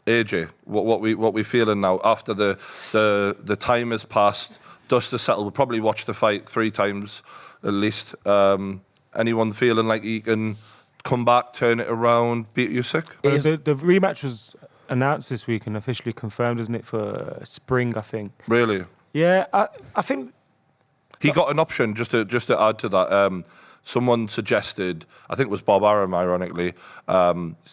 AJ, what we feeling now after the time has passed, dust has settled. We'll probably watch the fight 3 times at least. Anyone feeling like he can come back, turn it around, beat Usyk? The rematch was announced this week and officially confirmed, isn't it, for spring, I think. Really? Yeah, I think he got an option. Just to add to that, someone suggested, I think it was Bob Arum, ironically,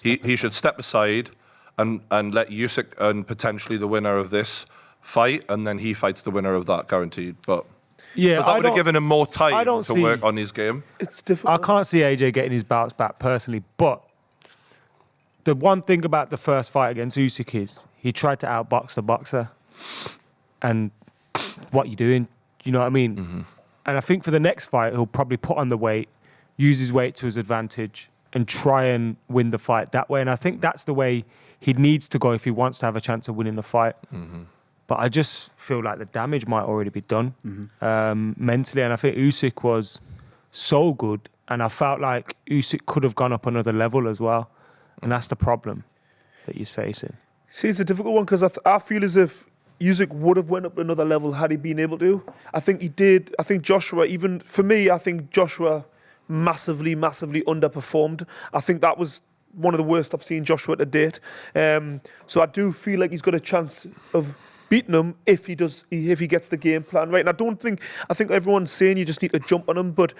he should step aside and let Usyk and potentially the winner of this fight, and then he fights the winner of that, guaranteed. But that would have given him more time to work on his game. It's difficult. I can't see AJ getting his bouts back personally, but the one thing about the first fight against Usyk is he tried to outbox the boxer. And what you doing? You know what I mean? Mm-hmm. And I think for the next fight, he'll probably put on the weight, use his weight to his advantage, and try and win the fight that way. And I think that's the way he needs to go if he wants to have a chance of winning the fight. Mm-hmm. But I just feel like the damage might already be done mentally. And I think Usyk was so good. And I felt like Usyk could have gone up another level as well. And that's the problem that he's facing. See, it's a difficult one because I feel as if Usyk would have went up another level had he been able to. I think he did. I think Joshua, even for me, I think Joshua massively underperformed. I think that was one of the worst I've seen Joshua to date. So I do feel like he's got a chance of beating him if he gets the game plan right. And I think everyone's saying you just need to jump on him, but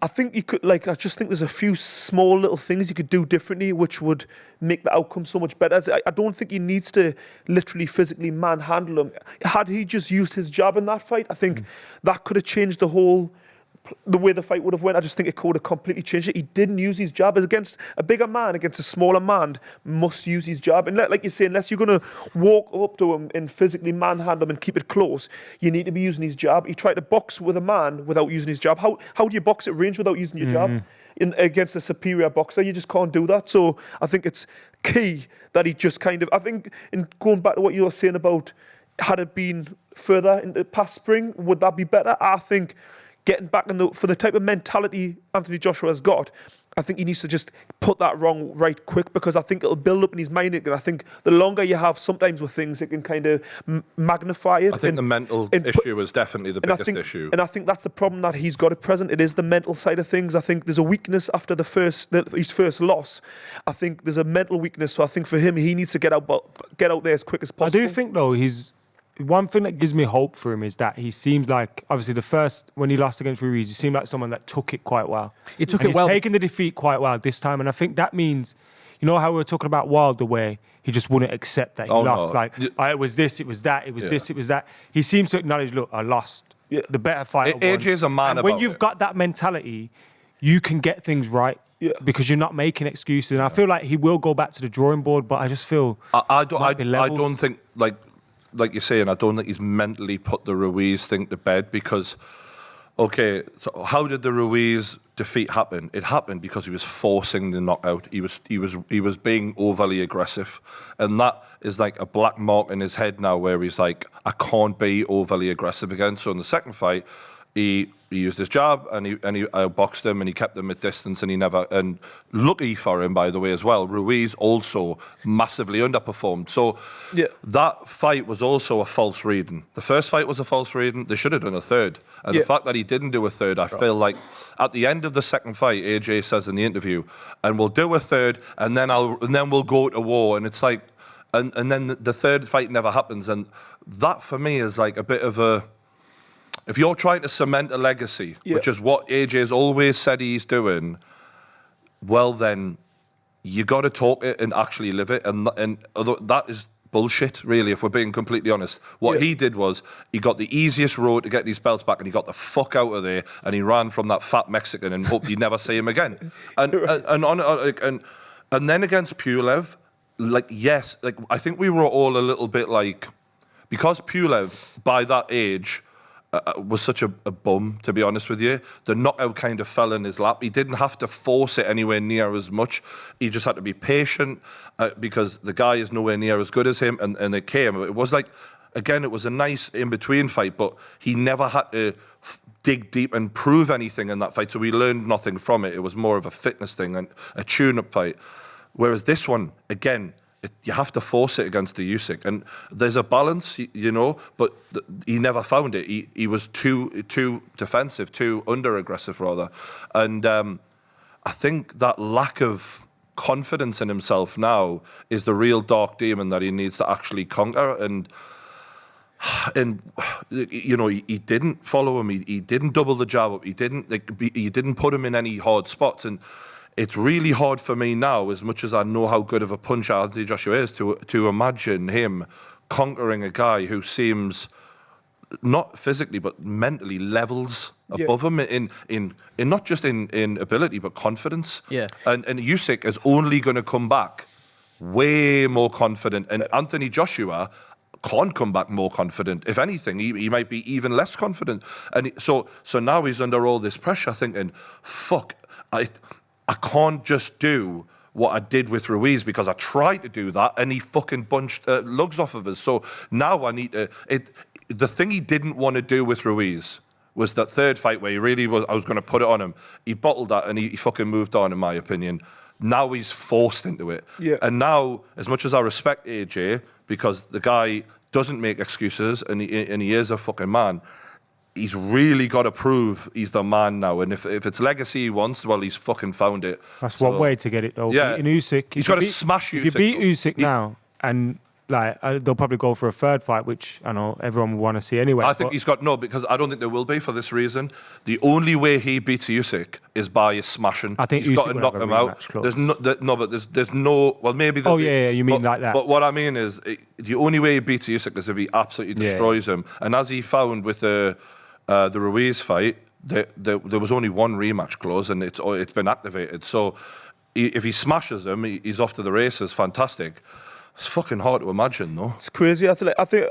I think you could, I just think there's a few small little things you could do differently which would make the outcome so much better. I don't think he needs to literally physically manhandle him. Had he just used his jab in that fight, I think that could have changed the way the fight would have went. I just think it could have completely changed it. He didn't use his jab. As against a bigger man, against a smaller man, must use his jab. And like you say, unless you're going to walk up to him and physically manhandle him and keep it close, you need to be using his jab. He tried to box with a man without using his jab. How do you box at range without using your jab? Against a superior boxer, you just can't do that. So I think it's key that he just I think, in going back to what you were saying about had it been further into past spring, would that be better? I think getting back for the type of mentality Anthony Joshua has got, I think he needs to just put that wrong right quick, because I think it'll build up in his mind. And I think the longer you have sometimes with things, it can kind of magnify it. I think the mental issue is definitely the biggest issue. And I think that's the problem that he's got at present. It is the mental side of things. I think there's a weakness after his first loss. I think there's a mental weakness. So I think for him, he needs to get out there as quick as possible. I do think, though, one thing that gives me hope for him is that he seems like, obviously, when he lost against Ruiz, he seemed like someone that took it quite well. He took it well. He's taken the defeat quite well this time, and I think that means, you know how we were talking about Wilder, where he just wouldn't accept that he lost. No. It was this, it was that, it was this, it was that. He seems to acknowledge, look, I lost. Yeah. The better fighter won. AJ's a man and when you've got that mentality, you can get things right. Yeah. Because you're not making excuses. And I feel like he will go back to the drawing board, but I just feel I don't think, like you're saying, I don't think he's mentally put the Ruiz thing to bed, because, okay, so how did the Ruiz defeat happen? It happened because he was forcing the knockout. He was being overly aggressive, and that is like a black mark in his head now, where he's like, I can't be overly aggressive again. So in the second fight, he used his jab and he boxed him and he kept him at distance, and lucky for him, by the way, as well, Ruiz also massively underperformed. So that fight was also a false reading. The first fight was a false reading. They should have done a third. And the fact that he didn't do a third, I feel like at the end of the second fight, AJ says in the interview, and we'll do a third and then we'll go to war. And it's like, and then the third fight never happens. And that for me is like a bit of a, if you're trying to cement a legacy, which is what AJ's always said he's doing, well then, you got to talk it and actually live it. And that is bullshit, really, if we're being completely honest. What he did was, he got the easiest road to get his belts back, and he got the fuck out of there, and he ran from that fat Mexican and hoped you'd never see him again. And then against Pulev, I think we were all a little bit like, because Pulev, by that age, was such a bum, to be honest with you. The knockout kind of fell in his lap. He didn't have to force it anywhere near as much. He just had to be patient, because the guy is nowhere near as good as him, and it came. It was like, again, it was a nice in-between fight, but he never had to dig deep and prove anything in that fight, so we learned nothing from it. It was more of a fitness thing and a tune-up fight. Whereas this one, again, you have to force it against the Usyk, and there's a balance, you know. But he never found it. He was too defensive, too under aggressive rather, and I think that lack of confidence in himself now is the real dark demon that he needs to actually conquer. And you know, he didn't follow him. He didn't double the jab up. He didn't put him in any hard spots. And it's really hard for me now, as much as I know how good of a puncher Anthony Joshua is, to imagine him conquering a guy who seems not physically but mentally levels above him in not just in ability but confidence. Yeah. And Usyk is only going to come back way more confident, and Anthony Joshua can't come back more confident. If anything, he might be even less confident. And so now he's under all this pressure, thinking, "Fuck, I can't just do what I did with Ruiz because I tried to do that and he fucking bunched lugs off of us. So now I need to." The thing he didn't want to do with Ruiz was that third fight where he really was. I was going to put it on him. He bottled that and he fucking moved on, in my opinion. Now he's forced into it. Yeah. And now, as much as I respect AJ, because the guy doesn't make excuses and he is a fucking man, he's really got to prove he's the man now. And if it's legacy he wants, well, he's fucking found it. That's one way to get it, though. Yeah. In Usyk, He's got to smash Usyk. If you beat Usyk now, and like they'll probably go for a third fight, which I know everyone will want to see anyway. I think he's got because I don't think there will be for this reason. The only way he beats Usyk is by his smashing. I think he's got Usyk to will knock have a him out. rematch clause. There's no, but there's no. Well, maybe. Oh yeah, you mean like that? But what I mean is, the only way he beats Usyk is if he absolutely destroys him. And as he found with the Ruiz fight, there was only one rematch clause, and it's been activated. So if he smashes him, he's off to the races. Fantastic. It's fucking hard to imagine, though. It's crazy. I think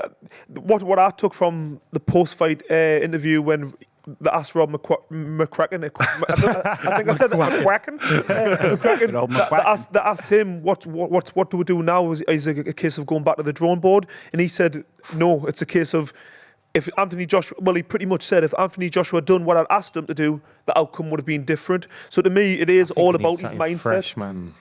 what I took from the post-fight interview when they asked Rob McCracken, I think I said McCracken. They asked him what do we do now? Is it a case of going back to the drawing board? And he said no. It's a case of if Anthony Joshua. Well, he pretty much said if Anthony Joshua had done what I'd asked him to do, the outcome would have been different. So to me, it is all about his mindset. Fresh, man.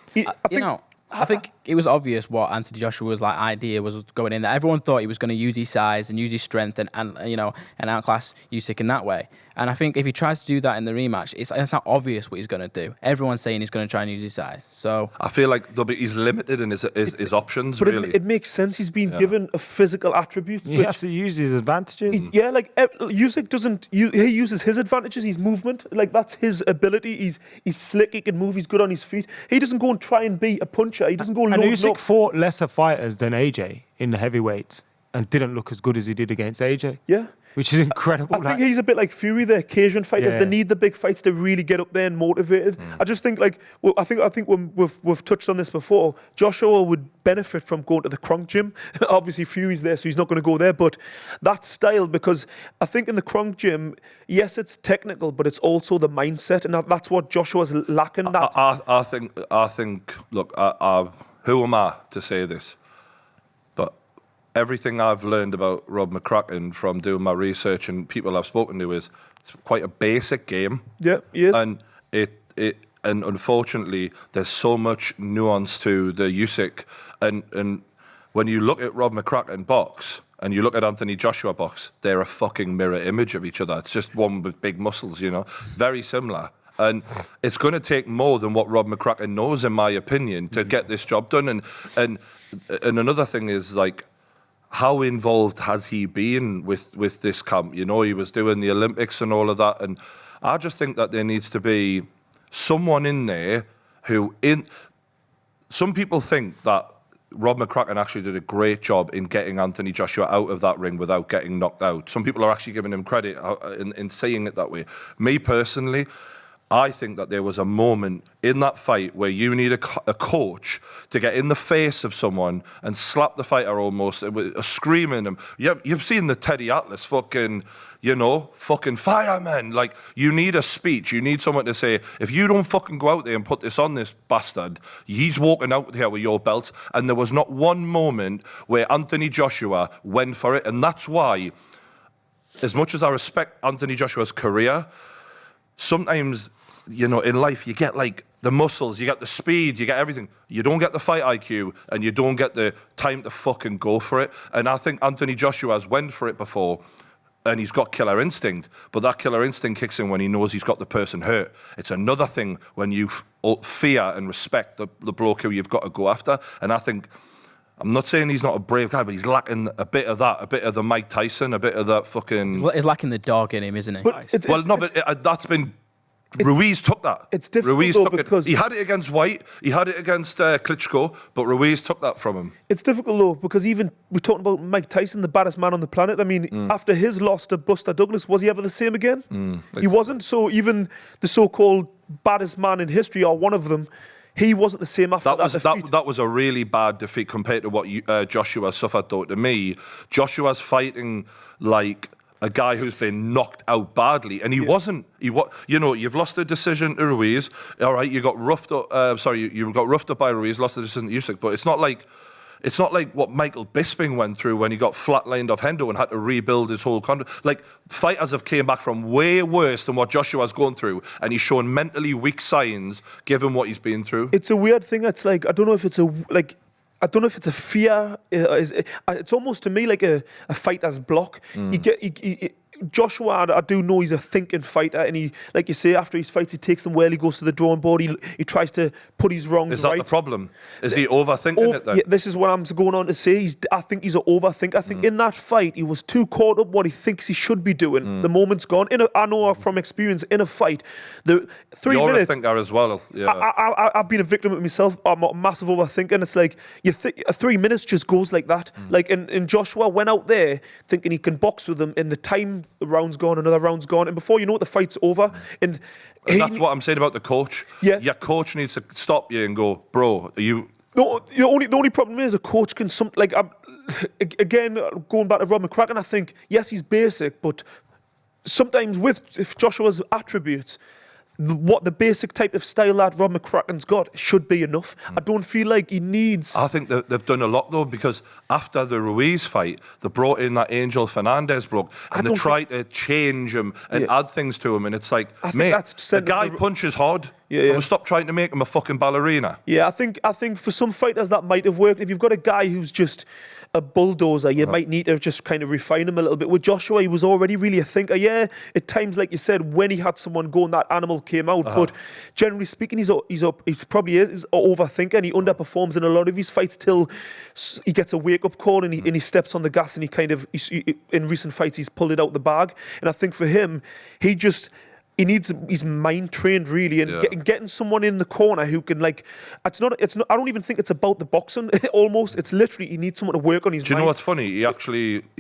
I think it was obvious what Anthony Joshua's idea was going in there. Everyone thought he was going to use his size and use his strength and outclass Usyk in that way. And I think if he tries to do that in the rematch, it's not obvious what he's going to do. Everyone's saying he's going to try and use his size. So I feel like he's limited in his options. But really, it makes sense. He's been given a physical attribute. He has to use his advantages. Usyk doesn't. He uses his advantages. His movement, that's his ability. He's slick. He can move. He's good on his feet. He doesn't go and try and be a puncher. He doesn't go And loading Usyk up. fought lesser fighters than AJ in the heavyweights and didn't look as good as he did against AJ. Yeah. Which is incredible. I think he's a bit like Fury, the Cajun fighters. Yeah. They need the big fights to really get up there and motivated. I just think I think when we've touched on this before, Joshua would benefit from going to the Kronk gym. Obviously Fury's there, so he's not going to go there. But that style, because I think in the Kronk gym, yes, it's technical, but it's also the mindset, and that's what Joshua's lacking. I think. Look, who am I to say this? But everything I've learned about Rob McCracken from doing my research and people I've spoken to is it's quite a basic game. Yeah, he is. And and unfortunately there's so much nuance to the Usyk, and when you look at Rob McCracken box and you look at Anthony Joshua box, they're a fucking mirror image of each other. It's just one with big muscles, very similar. And it's going to take more than what Rob McCracken knows, in my opinion, to get this job done. And another thing is, how involved has he been with this camp? He was doing the Olympics and all of that. And I just think that there needs to be someone in there some people think that Rob McCracken actually did a great job in getting Anthony Joshua out of that ring without getting knocked out. Some people are actually giving him credit in saying it that way. Me personally, I think that there was a moment in that fight where you need a coach to get in the face of someone and slap the fighter almost, screaming him. You've seen the Teddy Atlas fucking fireman. You need a speech. You need someone to say, if you don't fucking go out there and put this on this bastard, he's walking out here with your belt. And there was not one moment where Anthony Joshua went for it. And that's why, as much as I respect Anthony Joshua's career, sometimes, in life, you get the muscles, you get the speed, you get everything. You don't get the fight IQ, and you don't get the time to fucking go for it. And I think Anthony Joshua's went for it before, and he's got killer instinct. But that killer instinct kicks in when he knows he's got the person hurt. It's another thing when you fear and respect the bloke who you've got to go after. And I think, I'm not saying he's not a brave guy, but he's lacking a bit of that, a bit of the Mike Tyson, a bit of that fucking... He's lacking the dog in him, isn't he? But that's been... Ruiz took that. It's difficult Ruiz though, took because he had it against White, he had it against Klitschko, but Ruiz took that from him. it's difficult though, because even we're talking about Mike Tyson, the baddest man on the planet. I mean, after his loss to Buster Douglas, was he ever the same again? He wasn't. So even the so-called baddest man in history, or one of them, he wasn't the same after that defeat. That was a really bad defeat compared to what Joshua suffered, though. To me, Joshua's fighting like a guy who's been knocked out badly, and he wasn't. You've lost the decision to Ruiz. All right, you got roughed up. You got roughed up by Ruiz, lost the decision to Usyk, but it's not like what Michael Bisping went through when he got flatlined off Hendo and had to rebuild his whole contract. Like, fighters have came back from way worse than what Joshua's going through, and he's showing mentally weak signs given what he's been through. It's a weird thing. It's like, I don't know if it's a fear. It's almost to me like a fighter's block. Joshua, I do know he's a thinking fighter, and he, like you say, after his fights, he takes them well. He goes to the drawing board. He tries to put his wrongs right. Is that the problem? Is he overthinking it then? Yeah, this is what I'm going on to say. I think he's an overthinker. I think in that fight, he was too caught up what he thinks he should be doing. The moment's gone. I know from experience, in a fight, the 3 You're minutes... a thinker as well. Yeah. I've been a victim of it myself. I'm a massive overthinker, and it's like 3 minutes just goes like that. Like, and Joshua went out there thinking he can box with them, and the time, the round's gone, another round's gone, and before you know it, the fight's over. And that's what I'm saying about the coach. Yeah. Your coach needs to stop you and go, bro, are you... No, the only problem is a coach can again, going back to Rob McCracken, I think, yes, he's basic, but sometimes if Joshua's attributes, what the basic type of style that Rob McCracken's got should be enough. I don't feel like he needs... I think that they've done a lot, though, because after the Ruiz fight, they brought in that Angel Fernandez bloke, and they tried to change him and add things to him, and it's like, mate, the guy punches hard. Yeah. Stop trying to make him a fucking ballerina. Yeah, I think for some fighters that might have worked. If you've got a guy who's just a bulldozer, you might need to just kind of refine him a little bit. With Joshua, he was already really a thinker. Yeah, at times, like you said, when he had someone go and that animal came out. But generally speaking, he's probably is an overthinker, and he underperforms in a lot of his fights till he gets a wake-up call and he steps on the gas, and in recent fights, he's pulled it out the bag. And I think for him, he needs his mind trained really, and getting someone in the corner who can it's not. I don't even think it's about the boxing. Almost, it's literally he needs someone to work on his mind. Do you know what's funny? He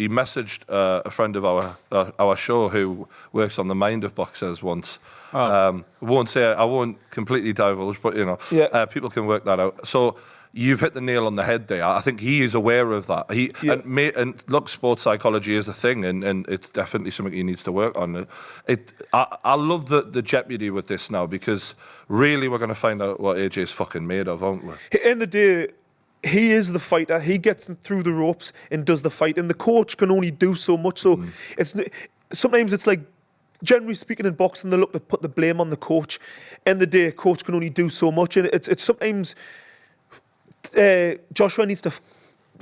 messaged a friend of our show who works on the mind of boxers once. I won't completely divulge, but people can work that out. So you've hit the nail on the head there. I think he is aware of that. And look, sports psychology is a thing, and it's definitely something he needs to work on. I love the jeopardy with this now, because really we're going to find out what AJ's fucking made of, aren't we? At the end of the day, he is the fighter. He gets them through the ropes and does the fight, and the coach can only do so much. So sometimes it's like, generally speaking in boxing, they look to put the blame on the coach. End of the day, coach can only do so much, and it's sometimes... Joshua needs to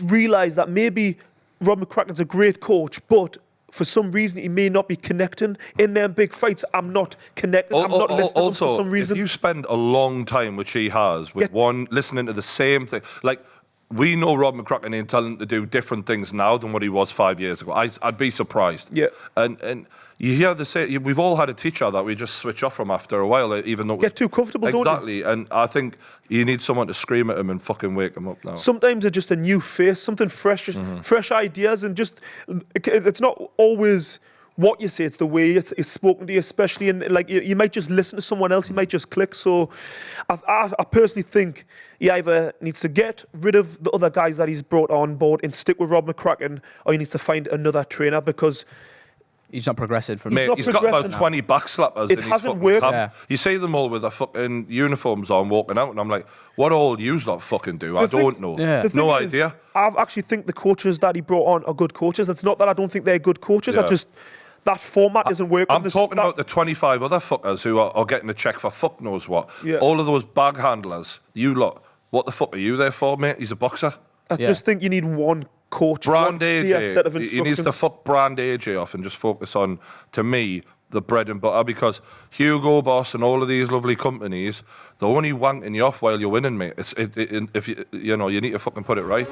realise that maybe Rob McCracken's a great coach, but for some reason he may not be connecting in them big fights. I'm not connecting. I'm not listening for some reason. If you spend a long time, which he has, with listening to the same thing, like, we know Rob McCracken ain't telling him to do different things now than what he was 5 years ago. I'd be surprised. Yeah. And you hear we've all had a teacher that we just switch off from after a while, even though... Get too comfortable, don't you? Exactly, and I think you need someone to scream at him and fucking wake him up now. Sometimes it's just a new face, something fresh, fresh ideas, and just... It's not always what you say, it's the way it's spoken to you, especially in, like, you might just listen to someone else, you might just click. So I personally think he either needs to get rid of the other guys that he's brought on board and stick with Rob McCracken, or he needs to find another trainer, because... He's not progressing from... Mate, he's got about 20 backslappers in his fucking worked. camp. You see them all with their fucking uniforms on walking out, and I'm like, what all yous lot fucking do? I don't know. Yeah. No idea. I actually think the coaches that he brought on are good coaches. It's not that I don't think they're good coaches. Yeah. that format isn't working. I'm talking about the 25 other fuckers who are getting a check for fuck knows what. Yeah. All of those bag handlers, you lot, what the fuck are you there for, mate? He's a boxer. I just think you need one coach, Brand one clear set of AJ, he needs to instructions. fuck Brand AJ off and just focus on, to me, the bread and butter, because Hugo Boss and all of these lovely companies, they're only wanking you off while you're winning, mate. If you need to fucking put it right.